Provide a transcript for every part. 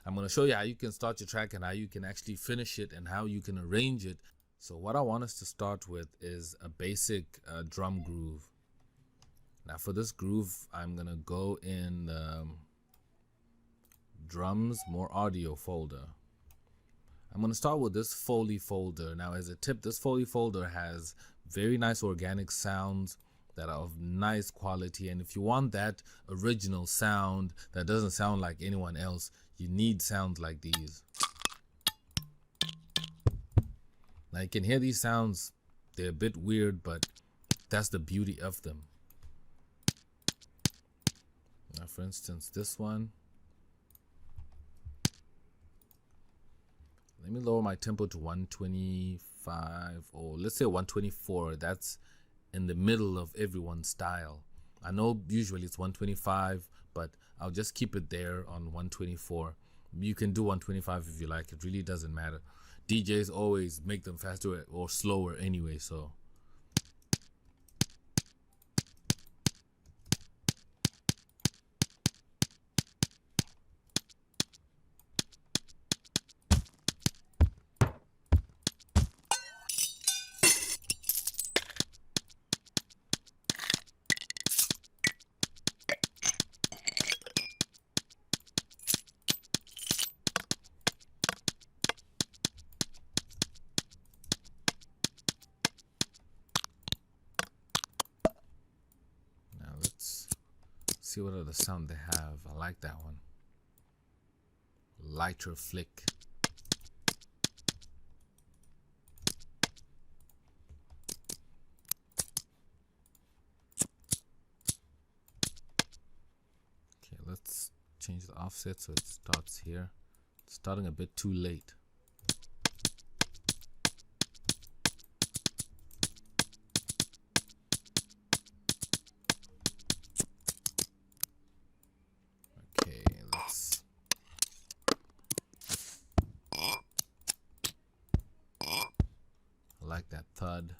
I'm going to show you how you can start your track and how you can actually finish it and how you can arrange it. So what I want us to start with is a basic drum groove. Now for this groove, I'm going to go in the drums, more audio folder. I'm going to start with this Foley folder. Now as a tip, this Foley folder has very nice organic sounds that are of nice quality, and if you want that original sound that doesn't sound like anyone else, you need sounds like these. Now you can hear these sounds, they're a bit weird, but that's the beauty of them. Now for instance, this one, let me lower my tempo to 125, or let's say 124. That's in the middle of everyone's style. I know usually it's 125, but I'll just keep it there on 124. You can do 125 if you like, it really doesn't matter. DJs always make them faster or slower anyway, so. See what other sound they have. I like that one. Lighter flick. Okay, let's change the offset so it starts here. It's starting a bit too late. Like that thud.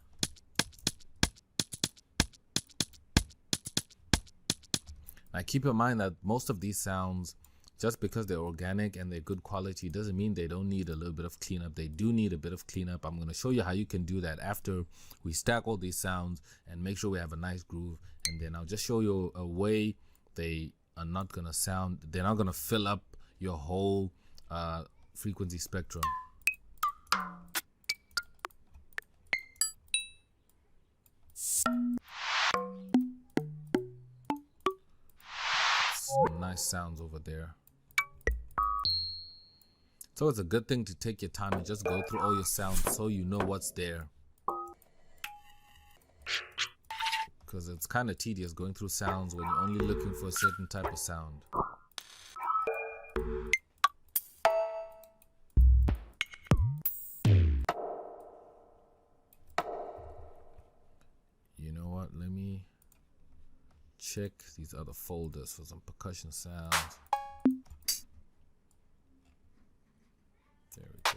Now keep in mind that most of these sounds, just because they're organic and they're good quality, doesn't mean they don't need a little bit of cleanup. They do need a bit of cleanup. I'm going to show you how you can do that after we stack all these sounds and make sure we have a nice groove, and then I'll just show you a way they are not going to sound, they're not going to fill up your whole frequency spectrum. Some nice sounds over there. So it's a good thing to take your time and just go through all your sounds so you know what's there, because it's kind of tedious going through sounds when you're only looking for a certain type of sound. You know what, let me check these other folders for some percussion sounds. There we go.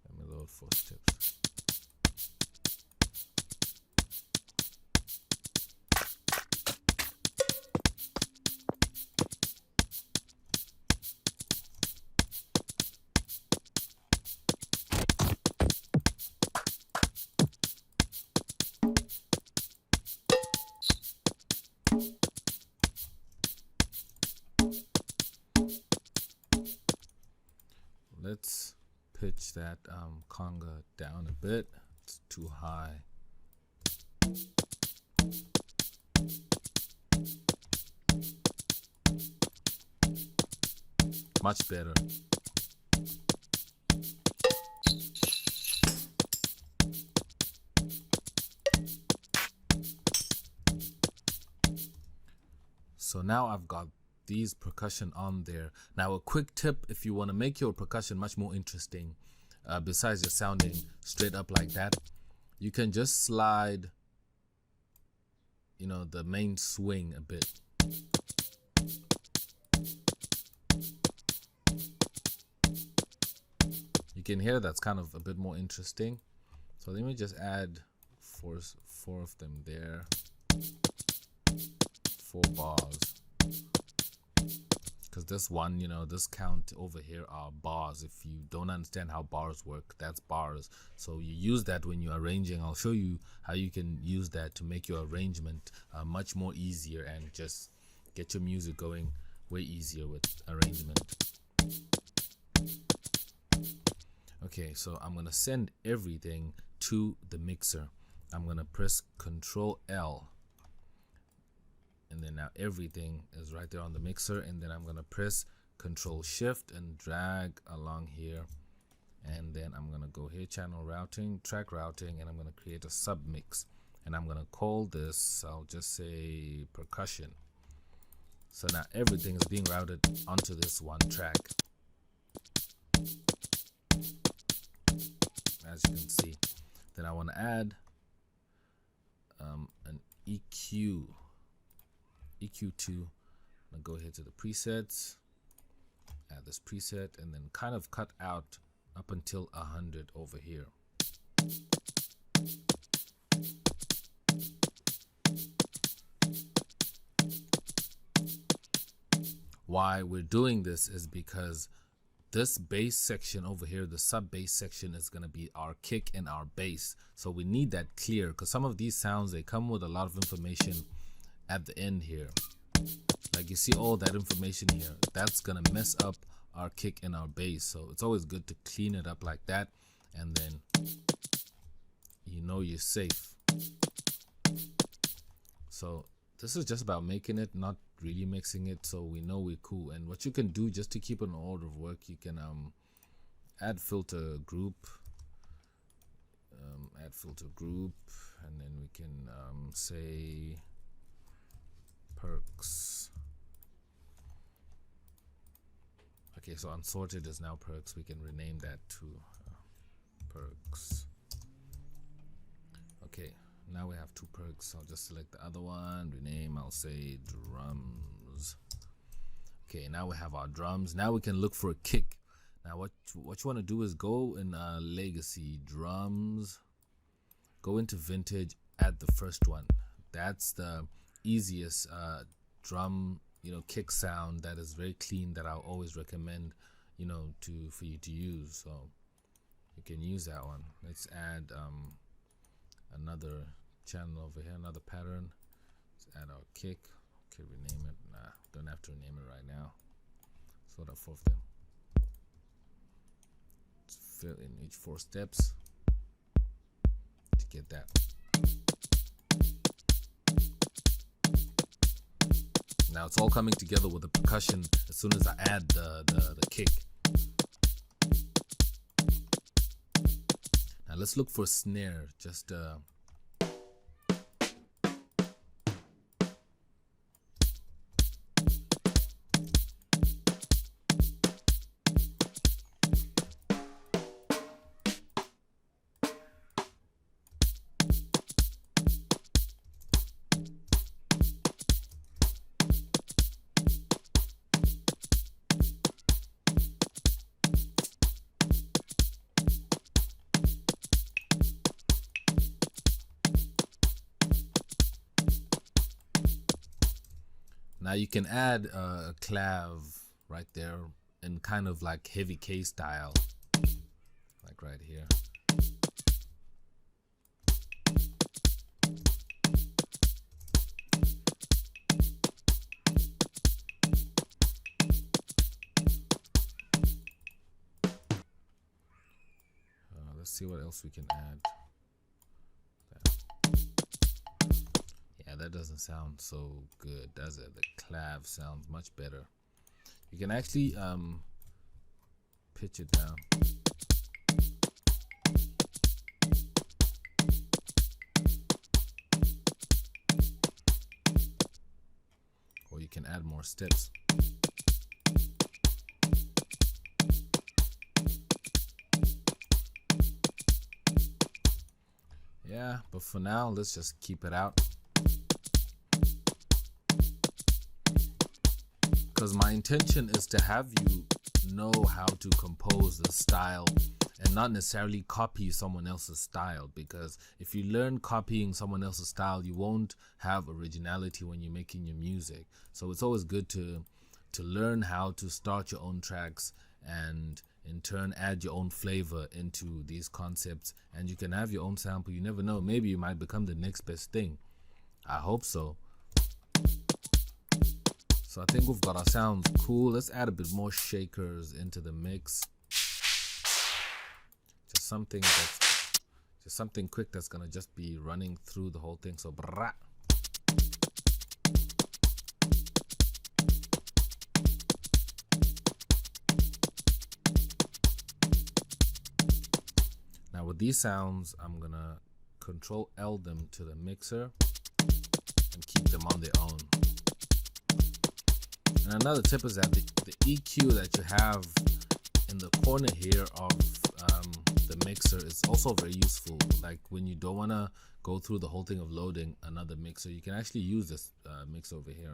Let me load for tips. Let's pitch that conga down a bit. It's too high. Much better. So now I've got these percussion on there. Now a quick tip, if you want to make your percussion much more interesting, besides just sounding straight up like that, you can just slide, you know, the main swing a bit. You can hear that's kind of a bit more interesting. So let me just add four of them there. 4 bars. this one, you know, this count over here are bars. If you don't understand how bars work, that's bars. So you use that when you're arranging. I'll show you how you can use that to make your arrangement much more easier and just get your music going way easier with arrangement. Okay, so I'm gonna send everything to the mixer. I'm gonna press Control L, and then now everything is right there on the mixer, and then I'm gonna press Control Shift and drag along here, and then I'm gonna go here, channel routing, track routing, and I'm gonna create a submix, and I'm gonna call this, I'll just say percussion. So now everything is being routed onto this one track. As you can see, then I want to add an EQ2. I'm gonna go here to the presets, add this preset, and then kind of cut out up until 100 over here. Why we're doing this is because this bass section over here, the sub bass section, is going to be our kick and our bass. So we need that clear, because some of these sounds, they come with a lot of information at the end here. Like you see all that information here, that's going to mess up our kick and our bass. So it's always good to clean it up like that, and then you know you're safe. So this is just about making it, not really mixing it, so we know we're cool. And what you can do just to keep an order of work, you can add filter group, and then we can say perks. Okay, so unsorted is now perks. We can rename that to perks. Okay, now we have two perks. I'll just select the other one, rename, I'll say drums. Okay, now we have our drums. Now we can look for a kick. Now what you want to do is go in legacy, drums, go into vintage, add the first one. That's the easiest drum, kick sound that is very clean, that I'll always recommend, for you to use. So you can use that one. Let's add another channel over here, another pattern. Let's add our kick. Okay, rename it. Nah, don't have to rename it right now. So the four of them. Let's fill in each 4 steps to get that. Now it's all coming together with the percussion as soon as I add the kick. Now let's look for snare. Just now you can add a clav right there in kind of like heavy K style, like right here. Let's see what else we can add. Yeah, that doesn't sound so good, does it? The clav sounds much better. You can actually pitch it down. Or you can add more steps. Yeah, but for now, let's just keep it out. Because my intention is to have you know how to compose the style and not necessarily copy someone else's style. Because if you learn copying someone else's style, you won't have originality when you're making your music. So it's always good to to learn how to start your own tracks and in turn add your own flavor into these concepts, and you can have your own sample. You never know, maybe you might become the next best thing. I hope so. So I think we've got our sounds cool. Let's add a bit more shakers into the mix. Just something quick that's gonna just be running through the whole thing. So brah. Now with these sounds, I'm gonna Control L them to the mixer and keep them on their own. And another tip is that the EQ that you have in the corner here of the mixer is also very useful. Like when you don't want to go through the whole thing of loading another mixer, you can actually use this mixer over here.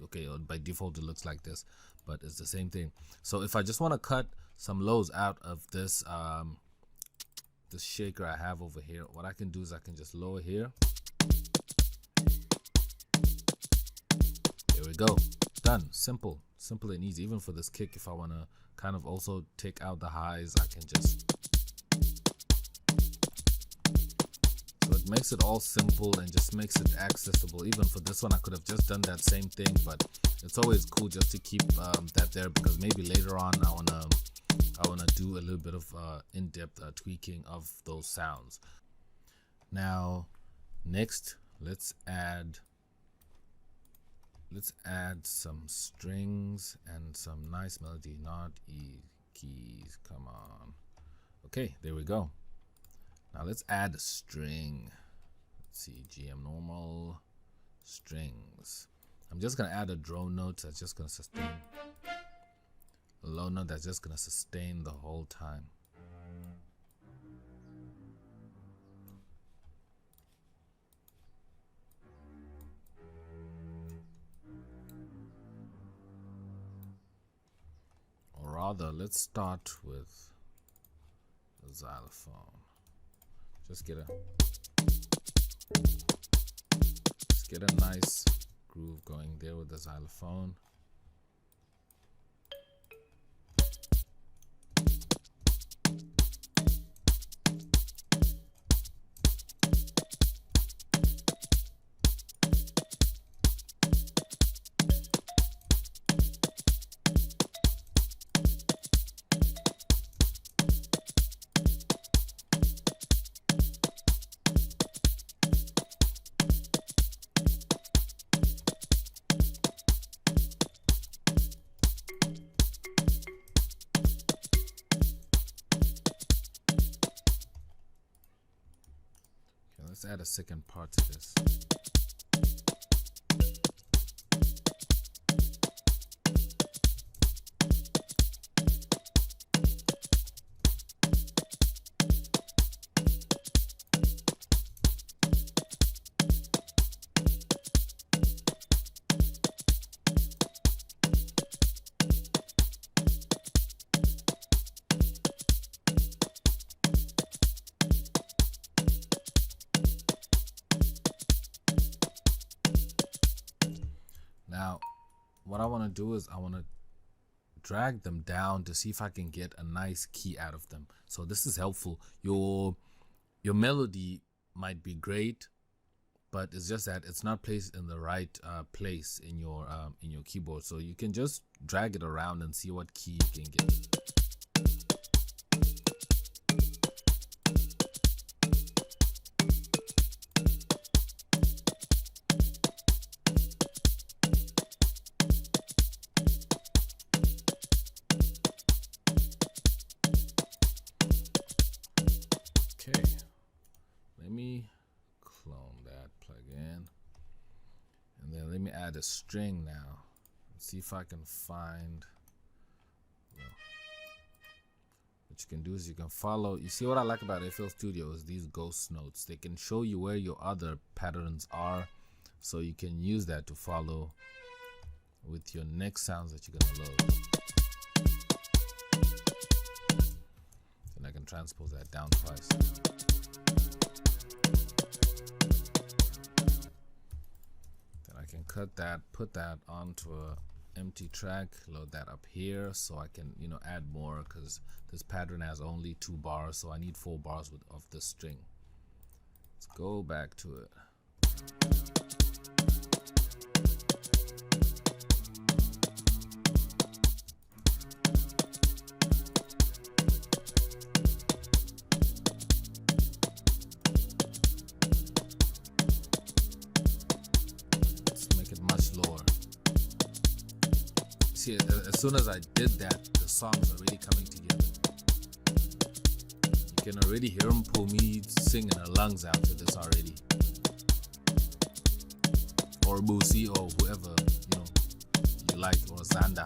Okay, by default it looks like this, but it's the same thing. So if I just want to cut some lows out of this this shaker I have over here, what I can do is I can just lower here. There we go, done. Simple and easy. Even for this kick, if I want to kind of also take out the highs, I can just, so it makes it all simple and just makes it accessible. Even for this one, I could have just done that same thing, but it's always cool just to keep that there, because maybe later on I wanna do a little bit of in-depth tweaking of those sounds. Now next, let's add some strings and some nice melody, not E keys, come on. Okay, there we go. Now let's add a string. Let's see, GM normal, strings. I'm just gonna add a drone note that's just gonna sustain, a low note that's just gonna sustain the whole time. Rather, let's start with the xylophone. Just get a nice groove going there with the xylophone. Let's add a second part to this. Now, what I want to do is I want to drag them down to see if I can get a nice key out of them. So this is helpful. Your melody might be great, but it's just that it's not placed in the right place in your keyboard. So you can just drag it around and see what key you can get. Okay, let me clone that plugin, and then let me add a string now. Let's see if I can find, well, what you can do is you can follow. You see what I like about FL Studio is these ghost notes. They can show you where your other patterns are, so you can use that to follow with your next sounds that you're gonna load. I can transpose that down twice. Then I can cut that, put that onto a empty track, load that up here so I can, you know, add more, because this pattern has only 2 bars, so I need 4 bars of this string. Let's go back to it. Let's make it much lower. See, as soon as I did that, the song's already coming together. You can already hear him pull me singing her lungs out to this already. Or Boosie, or whoever, you know, you like, or Zanda.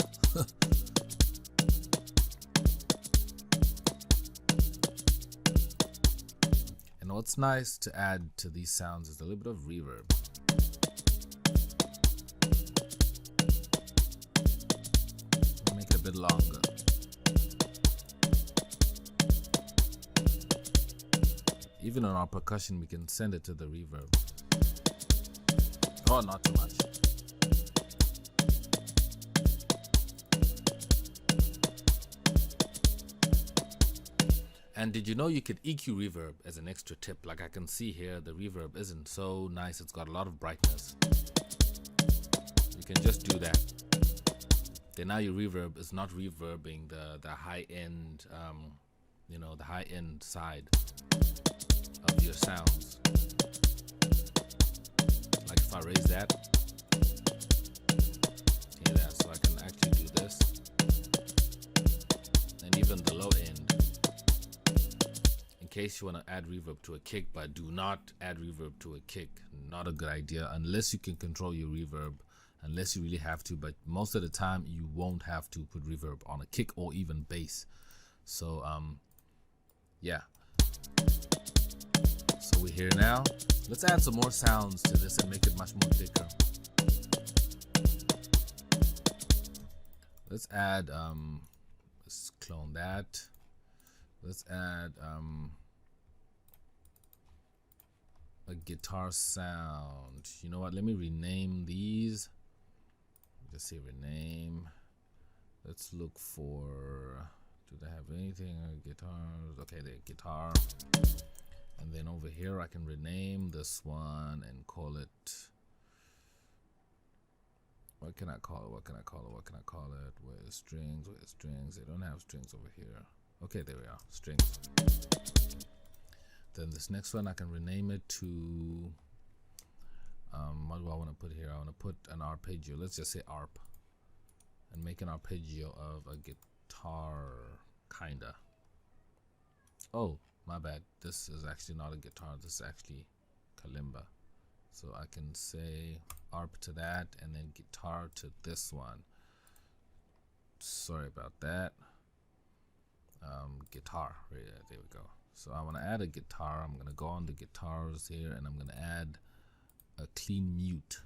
And what's nice to add to these sounds is a little bit of reverb. Make it a bit longer. Even on our percussion, we can send it to the reverb. Oh, not too much. And did you know you could EQ reverb as an extra tip? Like I can see here, the reverb isn't so nice. It's got a lot of brightness. You can just do that. Then now your reverb is not reverbing the high end, you know, the high end side of your sounds. Like if I raise that, hear that, so I can actually do this. And even the low end, in case you want to add reverb to a kick, but do not add reverb to a kick. Not a good idea unless you can control your reverb, unless you really have to, but most of the time you won't have to put reverb on a kick or even bass. So yeah, so we're here now. Let's add some more sounds to this and make it much more thicker. Let's add let's clone that. Let's add a guitar sound. You know what, let me rename these. Just say rename. Let's look for, do they have anything? Guitars. Okay, the guitar. And then over here I can rename this one and call it, what can I call it? What can I call it? What can I call it? Where's strings? Where's strings? They don't have strings over here. Okay, there we are. Strings. Then this next one I can rename it to what do I want to put here? I want to put an arpeggio. Let's just say arp, and make an arpeggio of a guitar, kinda. Oh, my bad, this is actually not a guitar, this is actually kalimba. So I can say arp to that and then guitar to this one. Sorry about that. Guitar, right there we go. So I want to add a guitar. I'm going to go on the guitars here and I'm going to add a clean mute.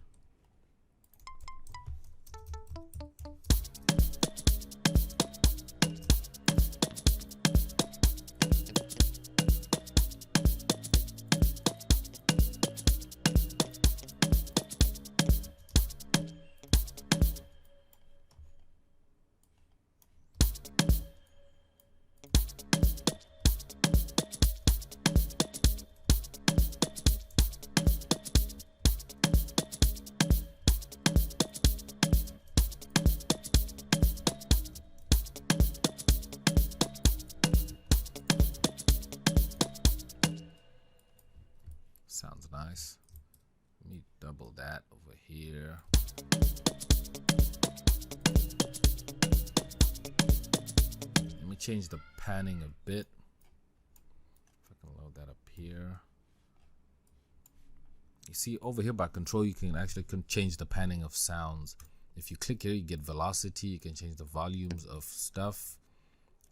Sounds nice. Let me double that over here. Let me change the panning a bit. If I can load that up here. You see over here by control, you can actually change the panning of sounds. If you click here, you get velocity. You can change the volumes of stuff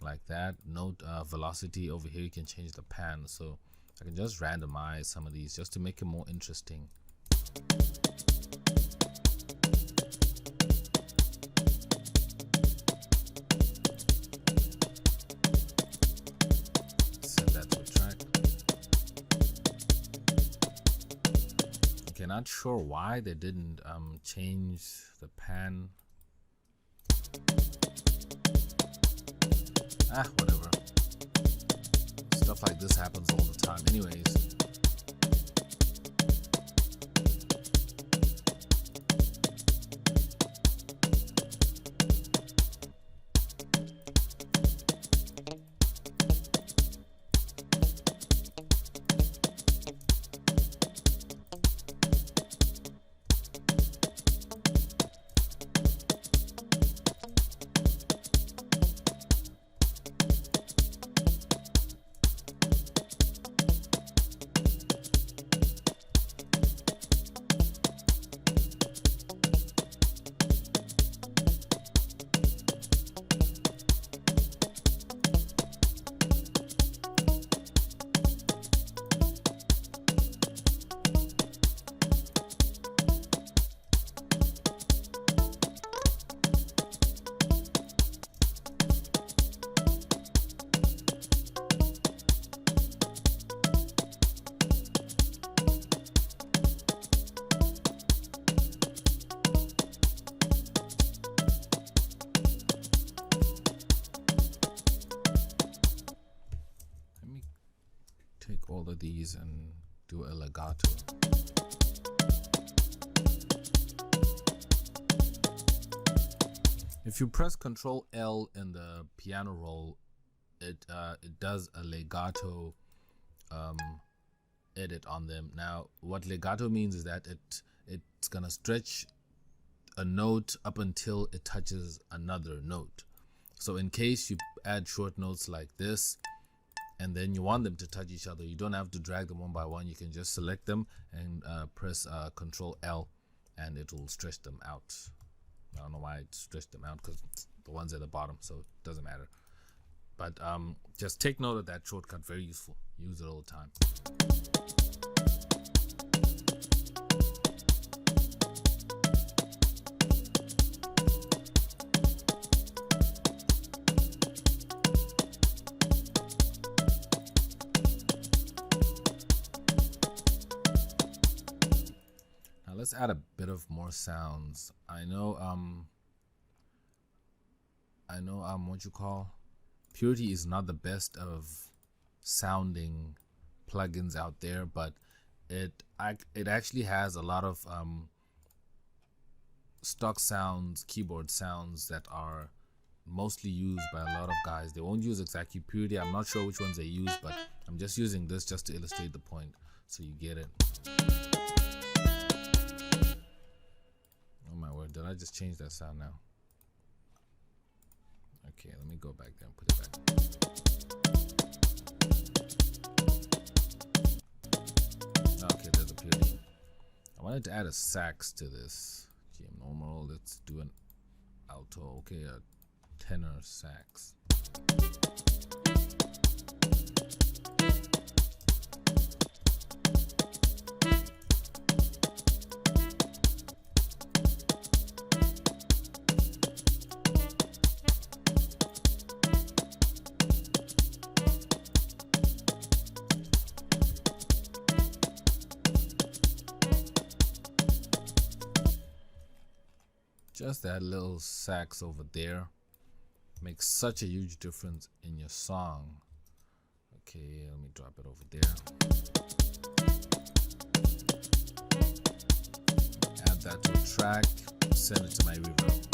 like that. Note velocity over here, you can change the pan. So I can just randomize some of these just to make it more interesting. Set that to a track. Okay, not sure why they didn't change the pan Whatever. Stuff like this happens all the time. Anyways. Take all of these and do a legato. If you press Control L in the piano roll, it does a legato edit on them. Now, what legato means is that it's gonna stretch a note up until it touches another note. So in case you add short notes like this, and then you want them to touch each other, you don't have to drag them one by one. You can just select them and press Control L, and it will stretch them out. I don't know why it stretched them out, because the ones at the bottom, so it doesn't matter. But just take note of that shortcut. Very useful. Use it all the time. Let's add a bit of more sounds. I know what you call Purity is not the best of sounding plugins out there, but it actually has a lot of stock sounds, keyboard sounds that are mostly used by a lot of guys. They won't use exactly Purity. I'm not sure which ones they use, but I'm just using this just to illustrate the point so you get it. Oh my word, did I just change that sound now? Okay, let me go back there and put it back. Okay, there's a Purity. I wanted to add a sax to this. GM normal, let's do an alto. Okay, a tenor sax. Just that little sax over there makes such a huge difference in your song. Okay, let me drop it over there. Add that to a track, send it to my reverb.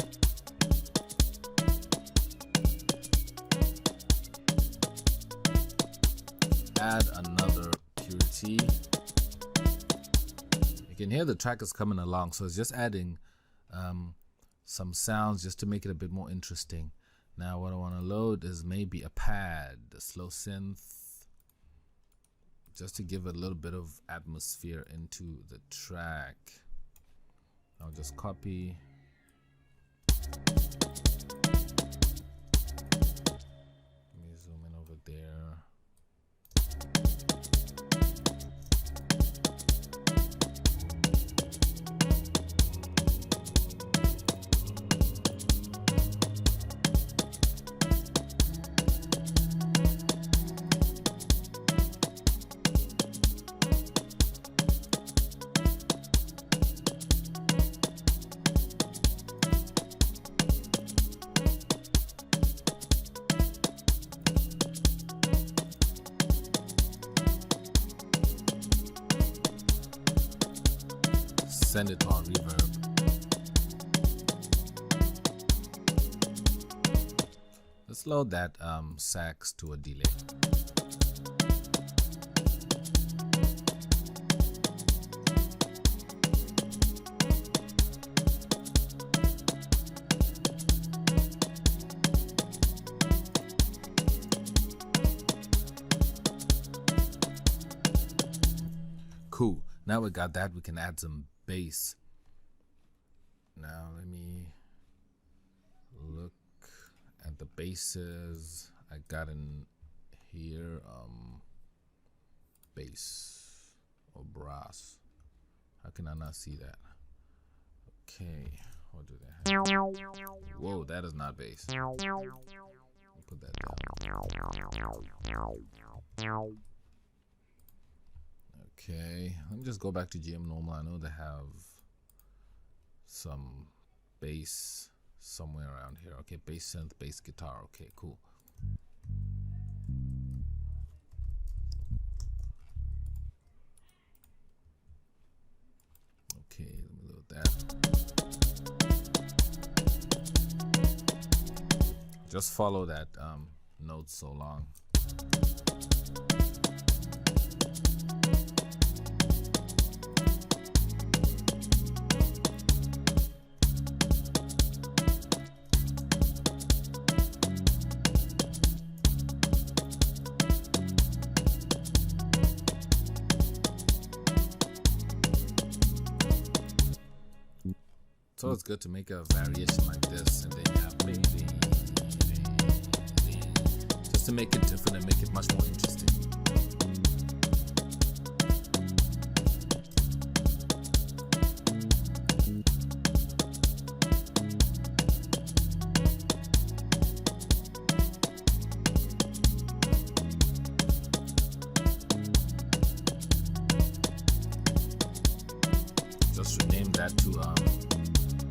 Add another Purity. You can hear the track is coming along, so it's just adding some sounds just to make it a bit more interesting. Now what I want to load is maybe a pad, a slow synth, just to give a little bit of atmosphere into the track. I'll just copy. Let me zoom in over there. send it to our reverb. Let's load that sax to a delay. Cool. Now we got that, we can add some bass. Now let me look at the basses I got in here. Bass or brass. How can I not see that? Okay, what do they have? Whoa, that is not bass. Put that down. Okay, let me just go back to GM normal. I know they have some bass somewhere around here. Okay, bass synth, bass guitar. Okay, cool. Okay, let me load that. Just follow that note so long. So it's good to make a variation like this, and then you have just to make it different and make it much more interesting. Just rename that to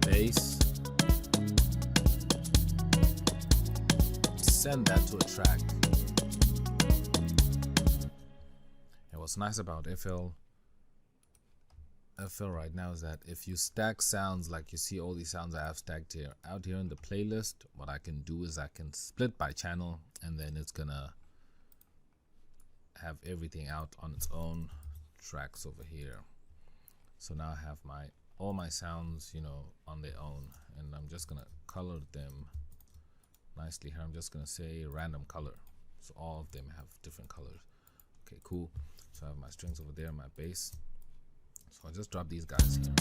bass. Send that to a track. And what's nice about FL right now is that if you stack sounds, like you see all these sounds I have stacked here out here in the playlist, what I can do is I can split by channel, and then it's gonna have everything out on its own tracks over here. So now I have all my sounds, you know, on their own, and I'm just gonna color them nicely here. I'm just gonna say random color, so all of them have different colors. Okay, cool. So I have my strings over there, my bass. So I'll just drop these guys here.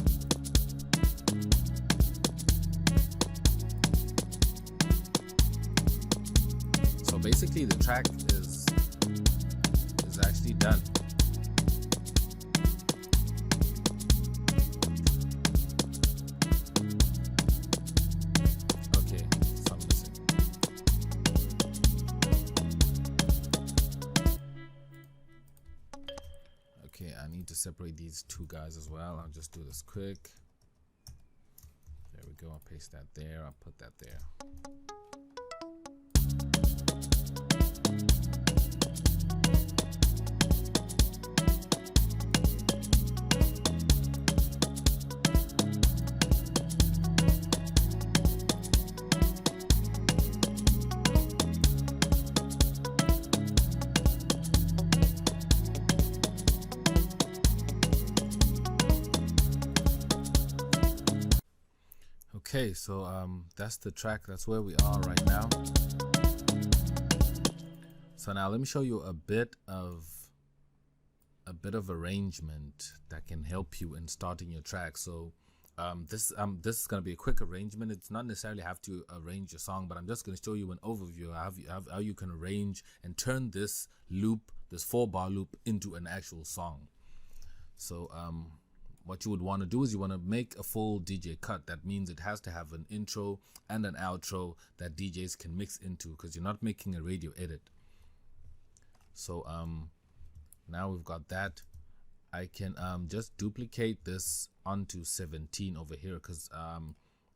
So basically the track is actually done. I need to separate these two guys as well. I'll just do this quick. There we go. I'll paste that there. I'll put that there. Okay, so that's the track. That's where we are right now. So now let me show you a bit of arrangement that can help you in starting your track. So this is going to be a quick arrangement. It's not necessarily have to arrange your song, but I'm just going to show you an overview of how you can arrange and turn this loop, this 4-bar loop, into an actual song. So what you would want to do is you want to make a full DJ cut. That means it has to have an intro and an outro that DJs can mix into, because you're not making a radio edit. So now we've got that. I can just duplicate this onto 17 over here, because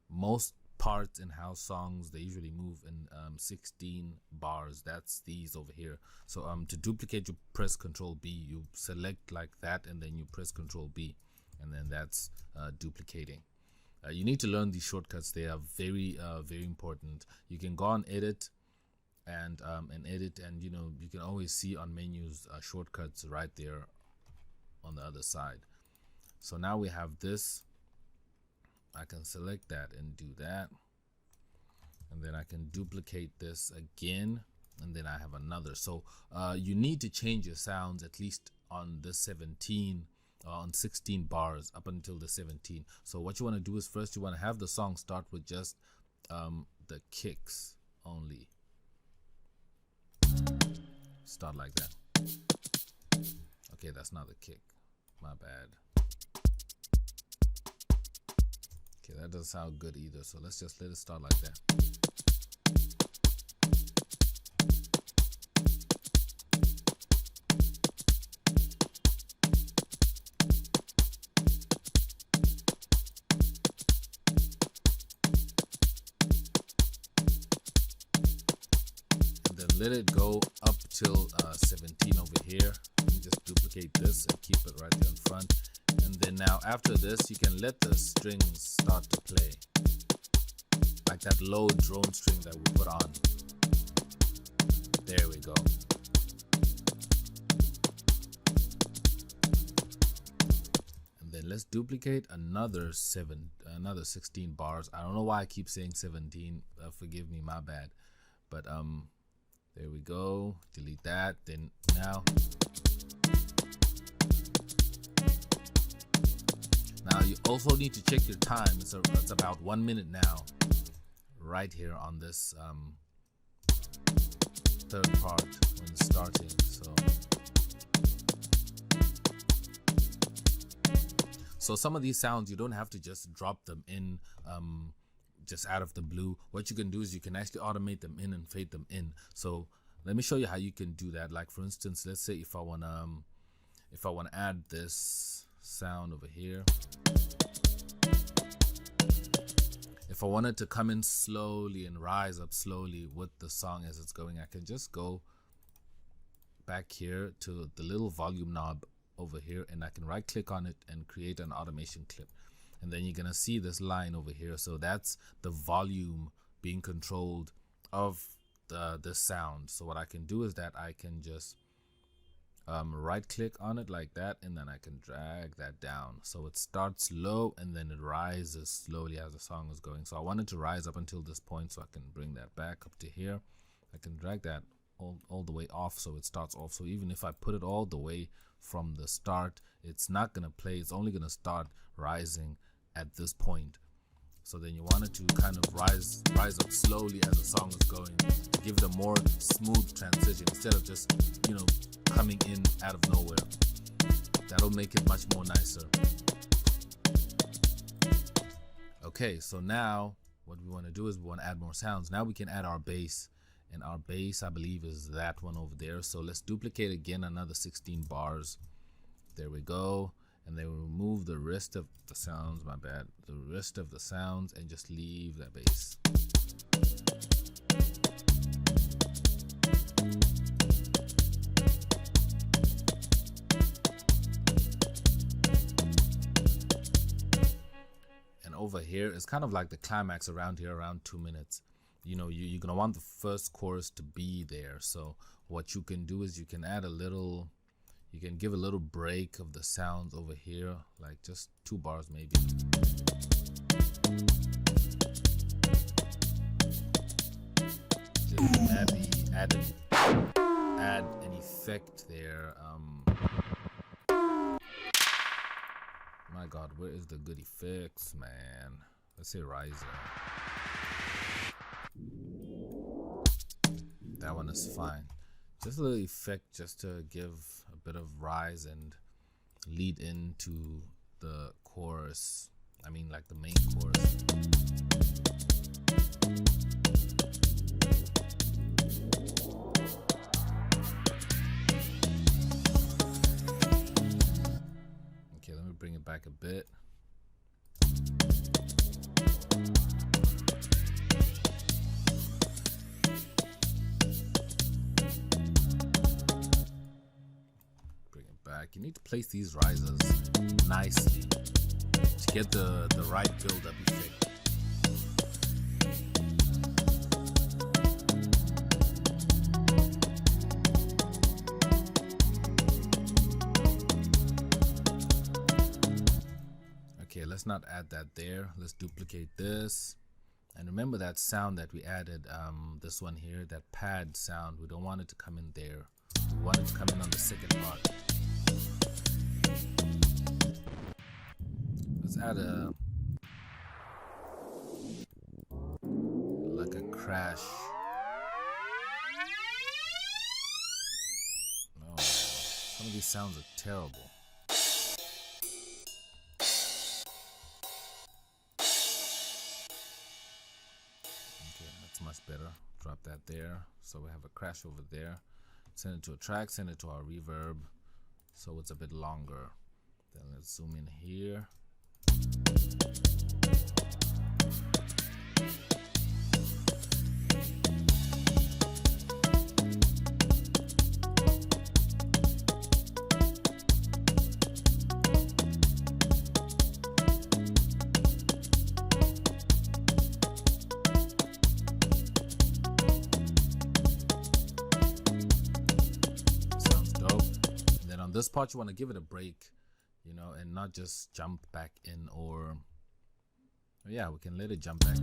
most parts in house songs, they usually move in 16 bars. That's these over here. So to duplicate, you press Control B. You select like that, and then you press Control B. and then that's duplicating. You need to learn these shortcuts. They are very very important. You can go on edit and edit, and you know, you can always see on menus shortcuts right there on the other side. So now we have this. I can select that and do that, and then I can duplicate this again, and then I have another. So you need to change your sounds at least on the 17 on 16 bars up until the 17. So what you want to do is, first you want to have the song start with just the kicks only. Start like that. Okay, that's not the kick, my bad. Okay, that doesn't sound good either, so let's just let it start like that. Let it go up till 17 over here. You just duplicate this and keep it right there in front. And then now after this, you can let the strings start to play, like that low drone string that we put on. There we go. And then let's duplicate another 16 bars. I don't know why I keep saying 17. Forgive me, my bad. But there we go. Delete that. Then now you also need to check your time. It's about 1 minute now, right here on this third part when starting. So some of these sounds you don't have to just drop them in just out of the blue. What you can do is you can actually automate them in and fade them in. So let me show you how you can do that. Like for instance, let's say if I want to add this sound over here, if I wanted to come in slowly and rise up slowly with the song as it's going, I can just go back here to the little volume knob over here, and I can right click on it and create an automation clip. And then you're gonna see this line over here. So that's the volume being controlled of the sound. So what I can do is that I can just right click on it like that, and then I can drag that down. So it starts low and then it rises slowly as the song is going. So I want it to rise up until this point, so I can bring that back up to here. I can drag that all the way off, so it starts off. So even if I put it all the way from the start, it's not gonna play. It's only gonna start rising at this point. So then you want it to kind of rise up slowly as the song is going, to give it a more smooth transition instead of just, you know, coming in out of nowhere. That'll make it much more nicer. Okay, so now what we want to do is we want to add more sounds. Now we can add our bass, and our bass I believe is that one over there. So let's duplicate again another 16 bars. There we go. And then we remove the rest of the sounds, my bad, the rest of the sounds, and just leave that bass. And over here is kind of like the climax around here, around 2 minutes. You know, you're gonna want the first chorus to be there. So what you can do is you can add a little, you can give a little break of the sounds over here, like just 2 bars maybe. Just add an effect there. My God, where is the good effects, man? Let's say riser. That one is fine. Just a little effect just to give a bit of rise and lead into the chorus. I mean, like the main chorus. Okay, let me bring it back a bit. you need to place these risers nicely to get the right build-up effect. Okay, let's not add that there. Let's duplicate this. And remember that sound that we added, this one here, that pad sound, we don't want it to come in there. We want it to come in on the second part. Let's add like a crash. No, some of these sounds are terrible. Much better. Drop that there. So we have a crash over there. Send it to a track, send it to our reverb so it's a bit longer. Then let's zoom in here. This part you want to give it a break, you know, and not just jump back in, or yeah, we can let it jump back.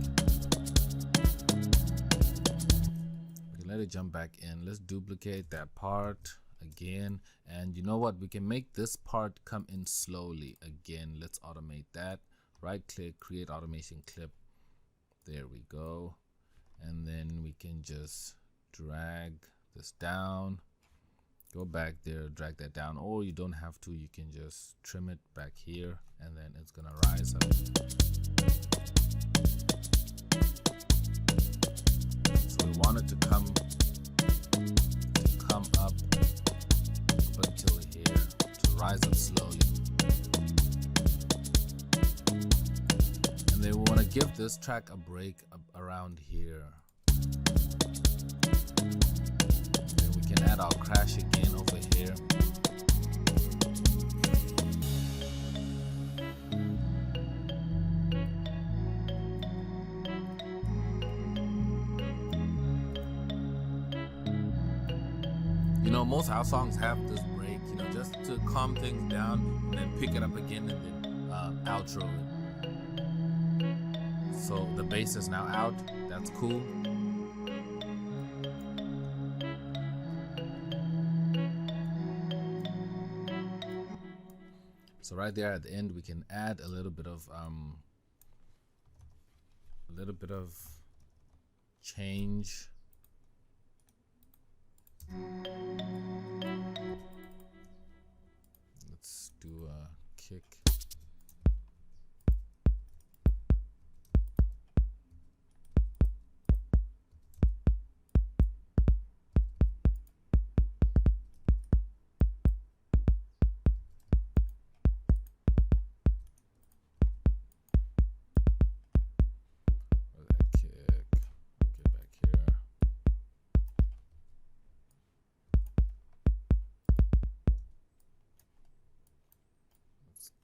We can let it jump back in. Let's duplicate that part again, and you know what, we can make this part come in slowly again. Let's automate that. Right click, create automation clip. There we go. And then we can just drag this down. Go back there, drag that down, or you don't have to, you can just trim it back here and then it's gonna rise up. So we want it to come up until here, to rise up slowly. And then we want to give this track a break around here. Can add our crash again over here. You know, most house songs have this break, you know, just to calm things down and then pick it up again and then outro it. So the bass is now out. That's cool. So right there at the end, we can add a little bit of change. Let's do a kick.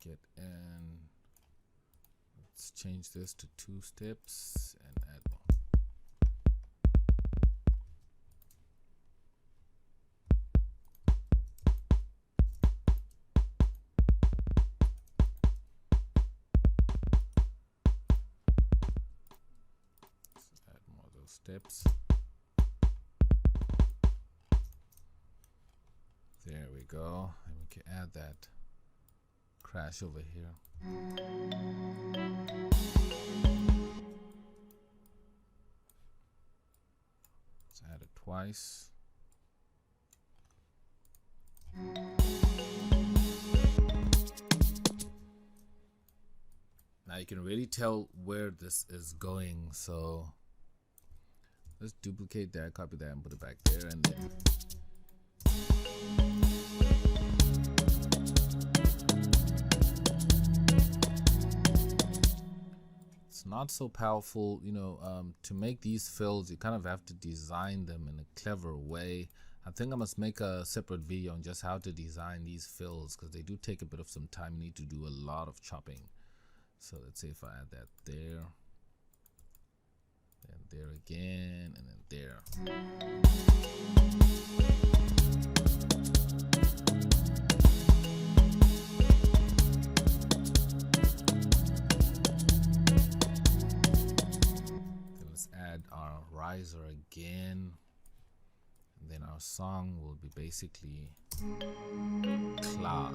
Get in. Let's change this to 2 steps and add more. Let's add more of those steps. There we go. And we can add that crash over here. Let's add it twice. Now you can really tell where this is going, so let's duplicate that, copy that, and put it back there, and then not so powerful, you know. To make these fills, you kind of have to design them in a clever way. I think I must make a separate video on just how to design these fills, because they do take a bit of some time. You need to do a lot of chopping. So let's say if I add that there, and there again, and then there. Then let's add our riser again. And then our song will be basically Kla.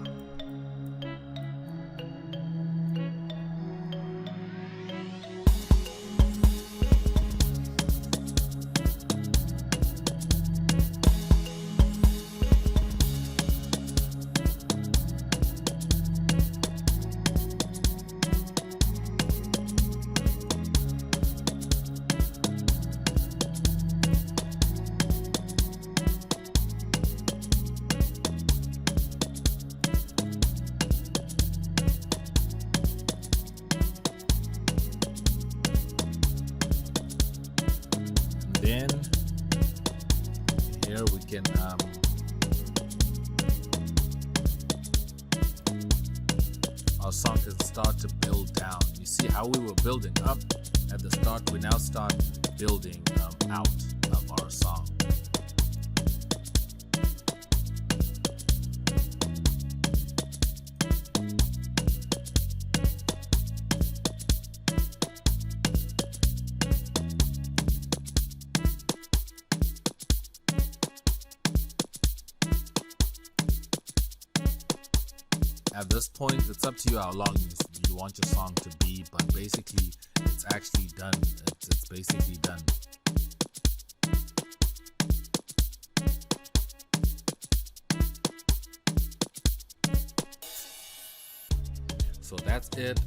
Then here we can our song can start to build down. You see how we were building up at the start, we now start building out of our song. At this point, it's up to you how long you want your song to be, but basically, it's actually done. It's basically done. So that's it.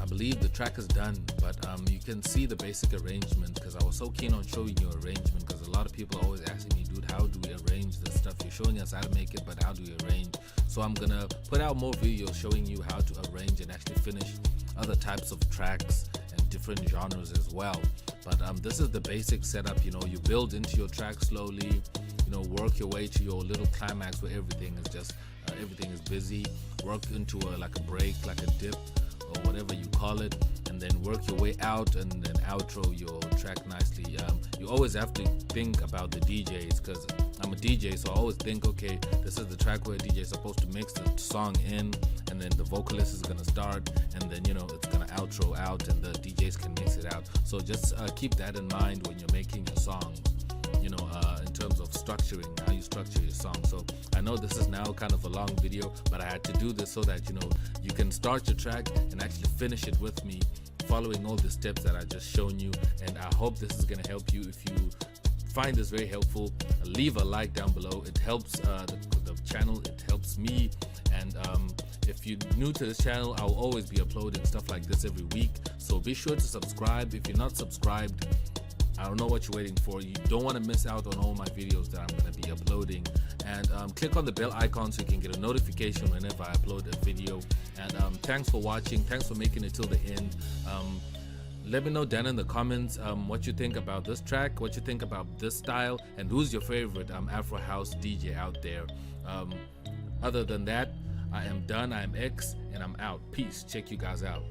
I believe the track is done, but you can see the basic arrangement, because I was so keen on showing you arrangement, because a lot of people are always asking me, dude, how do we arrange this stuff? You're showing us how to make it, but how do we arrange? So I'm gonna put out more videos showing you how to arrange and actually finish other types of tracks and different genres as well. But this is the basic setup. You know, you build into your track slowly, you know, work your way to your little climax where everything is just everything is busy. Work into like a break, like a dip, or whatever you call it, and then work your way out and then outro your track nicely. You always have to think about the DJs, because I'm a DJ, so I always think, okay, this is the track where a DJ is supposed to mix the song in, and then the vocalist is gonna start, and then, you know, it's gonna outro out, and the DJs can mix it out. So just keep that in mind when you're making your song, you know, in terms of structuring, how you structure your song. So I know this is now kind of a long video, but I had to do this so that, you know, you can start your track and actually finish it with me, following all the steps that I just shown you. And I hope this is going to help you. If you find this very helpful, leave a like down below. It helps the channel, it helps me. And if you're new to this channel, I'll always be uploading stuff like this every week, so be sure to subscribe. If you're not subscribed, I don't know what you're waiting for. You don't want to miss out on all my videos that I'm going to be uploading. And click on the bell icon so you can get a notification whenever I upload a video. And thanks for watching. Thanks for making it till the end. Let me know down in the comments what you think about this track, what you think about this style, and who's your favorite Afro house DJ out there. Other than that, I am done. I am X, and I'm out. Peace. Check you guys out.